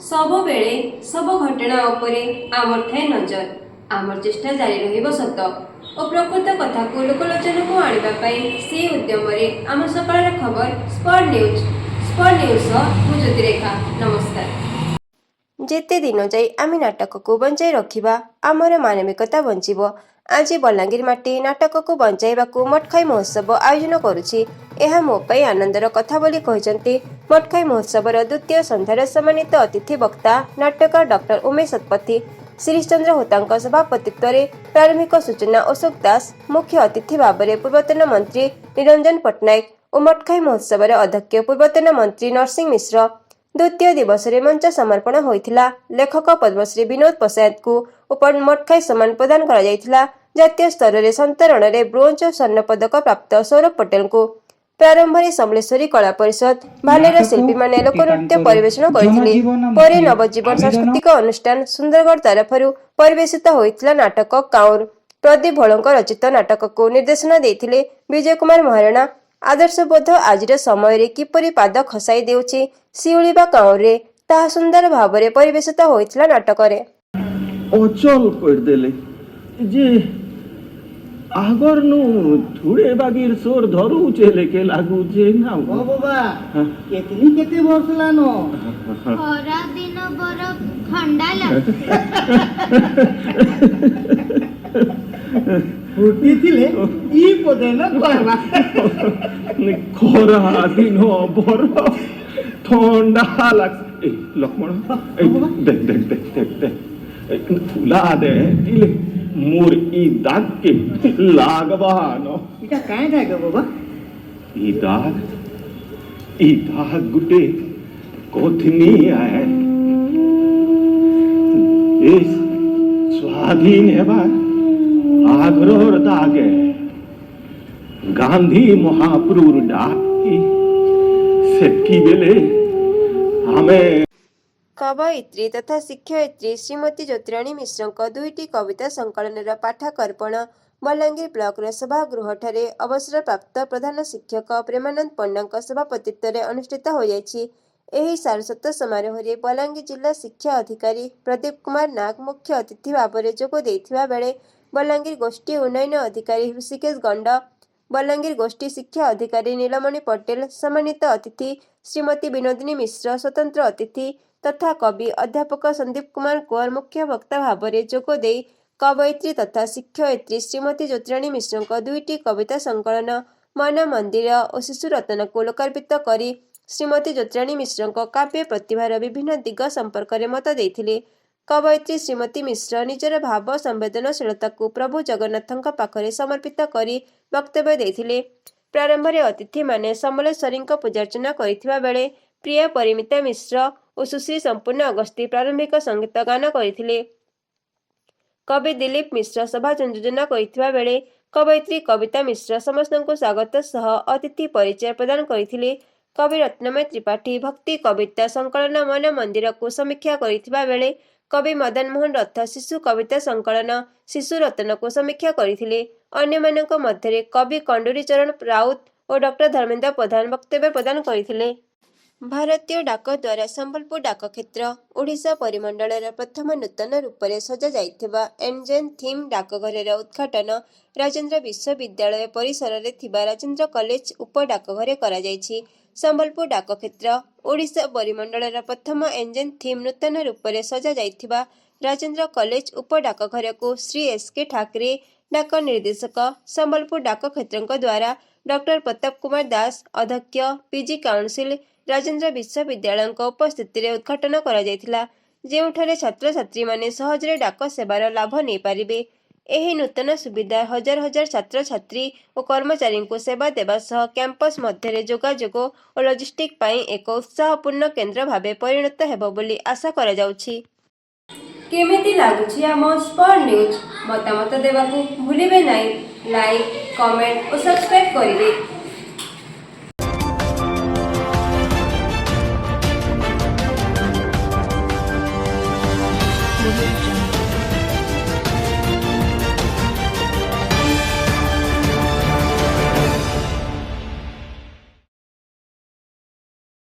सब बेले सब घटना उपरे आमर थाए नजर। आमर चेष्टा जारी रहिबो सत और प्रकृत कथा को लोकलोचन को आने से उद्यम आम सकाळ खबर स्पॉट न्यूज मु ज्योतिरेखा। नमस्कार। जेते दिन जाई आमी नाटक को बंचाई रखिबा आमर मानविकता बंचिबो। आज बलांगीर माटी नाटक को बंचाइबाकू मठखाई महोत्सव आयोजन करुछि। यह मो पई आनंदर कथा बोली कहिसंती मठखाई महोत्सवर द्वितीय संध्यार सम्मानित अतिथि वक्ता नाटककार डॉक्टर उमेश शतपथी। श्रीचंद्र होता सभापतित्व में प्रारंभिक सूचना अशोक दास, मुख्य अतिथि भाव में पूर्वतन मंत्री निरंजन पट्टनायक और मठखाई महोत्सव अध्यक्ष पूर्वतन मंत्री नरसिंह मिश्र। द्वितीय दिवस में मंच समर्पण होता। लेखक पद्मश्री विनोद प्रसाद को मठखाई सम्मान प्रदान करा। जातीय स्तर में संतरण में ब्रोंज और स्वर्ण पदक प्राप्त सौरभ पटेल को प्रारंभ में समलेश्वरी कला परिषद भालेर शिल्पी माने लोकनृत्य परिवेषण करथिले। नवजीवन सांस्कृतिक अनुष्ठान सुंदरगढ़ तरफ परिवेशित होता नाटक काउर। प्रदीप भोलंक रचित नाटक को निर्देशन देथिले विजय कुमार महाराणा। आदर्शबोध आज समय किपरि पाद खसाई देउछि सिउली बा काउरे ताहा सुंदर भाव में परिवेशित होता नाटक रे अचल कर देले जे आगर नु थुड़े बागीर सोर धरू चेले के लागू जे ना ओ बाबा केतनी केते वर्ष लानो खरा दिन बर ठंडा लाग फुटी थिले ई पदे न कहबा खरा दिन बर ठंडा लाग ए लक्ष्मण देख देख देख देख देख फुला दे दिले मोर ई दाग के लागबा न इटा काहे थाके बाबा ई दाग गुटे कोथनी आए ए स्वाधीन हेबा आग्रहर दागे गांधी महापुरुर डाकी सेठी बेले हमें कवयित्री तथा शिक्षयित्री श्रीमती ज्योतिराणी मिश्र दुईटी कविता संकलन पाठाकर्पण बलांगीर ब्लॉक सभागृह ठारे अवसर प्राप्त प्रधान शिक्षक प्रेमानंद पंडा सभापतित्व में अनुष्ठित हो जायछि। एही सारस्वत समारोह में बलांगीर जिला शिक्षा अधिकारी प्रदीप कुमार नाग मुख्य अतिथि भाव में जोग देथिबा बेले बलांगीर गोष्ठी उन्नयन अधिकारी ऋषिकेश गंड, बलांगीर गोष्ठी शिक्षा अधिकारी नीलमणि पटेल, सम्मानित अतिथि श्रीमती विनोदिनी मिश्र, स्वतंत्र अतिथि तथा कवि अध्यापक संदीप कुमार कुंवर मुख्य वक्ता भाव में जोग दे कवयित्री तथा शिक्षयित्री श्रीमती ज्योतिराणी मिश्र दुईटी कविता संकलन मन मंदिर और शिशु रत्न को लोकार्पित करी श्रीमती ज्योतिराणी मिश्र काव्य प्रतिभार विभिन्न दिग संपर्क में मत देथिले। कवयित्री श्रीमती मिश्र निजर भाव संवेदनशीलता को प्रभु जगन्नाथ पाखरे समर्पित करी वक्तव्य देथिले। प्रारंभ में अतिथि माने समलेश्वरी पूजार्चना करिथिबा बेले प्रिय परिमिता मिश्र और सुश्री संपूर्ण अगस्ती प्रारंभिक संगीत गान करथिले। कवि दिलीप मिश्र सभा संयोजन करथिबा बेले कवयित्री कविता मिश्र समस्त को स्वागत सह अतिथि परिचय प्रदान करथिले। कवि रत्नमय त्रिपाठी भक्ति कविता संकलन मन मंदिर को समीक्षा करथिबा बेले कवि मदन मोहन रथ शिशु कविता संकलन शिशु रत्न को समीक्षा करथिले। अन्य मानक मध्य कवि कंडूरी चरण राउत और डॉक्टर धर्मेंद्र प्रधान वक्तव्य प्रदान करथिले। भारतीय डाक द्वारा संबलपुर डाक क्षेत्र ओडिशा परिमंडल प्रथम नूतन रूप से सजा जाइथिबा एनजेन थीम डाकघर उद्घाटन राजेंद्र विश्वविद्यालय परिसर में थिबा राजेंद्र कॉलेज उप डाकघर करा जायछि। संबलपुर डाक क्षेत्र ओडिशा परिमंडल प्रथम एनजेन थीम नूतन रूप से सजा जाइथिबा राजेंद्र कॉलेज उप डाकघर को श्री एसके ठाकरे डाक निर्देशक संबलपुर डाक क्षेत्र द्वारा डॉक्टर प्रताप कुमार दास अध्यक्ष पीजी काउंसिल राजेंद्र विश्वविद्यालय उपस्थिति में उद्घाटन करा जायथिला, जेउठारे छात्र छात्री माने सहजरे डाक सेवार लाभ नहीं पारिबे। एही नूतन सुविधा हजार हजार छात्र छात्री और कर्मचारी को सेवा देवा सह कैंपस मध्य जोगाजोग और लॉजिस्टिक पाई एक उत्साहपूर्ण केन्द्र भावे परिणत हेबो बोली आशा करा जाउछि। केमिति लागुछि आम स्पॉट न्यूज मतामत देबाकू भूलिबे नाही। लाइक कमेंट और सब्सक्राइब करिवे।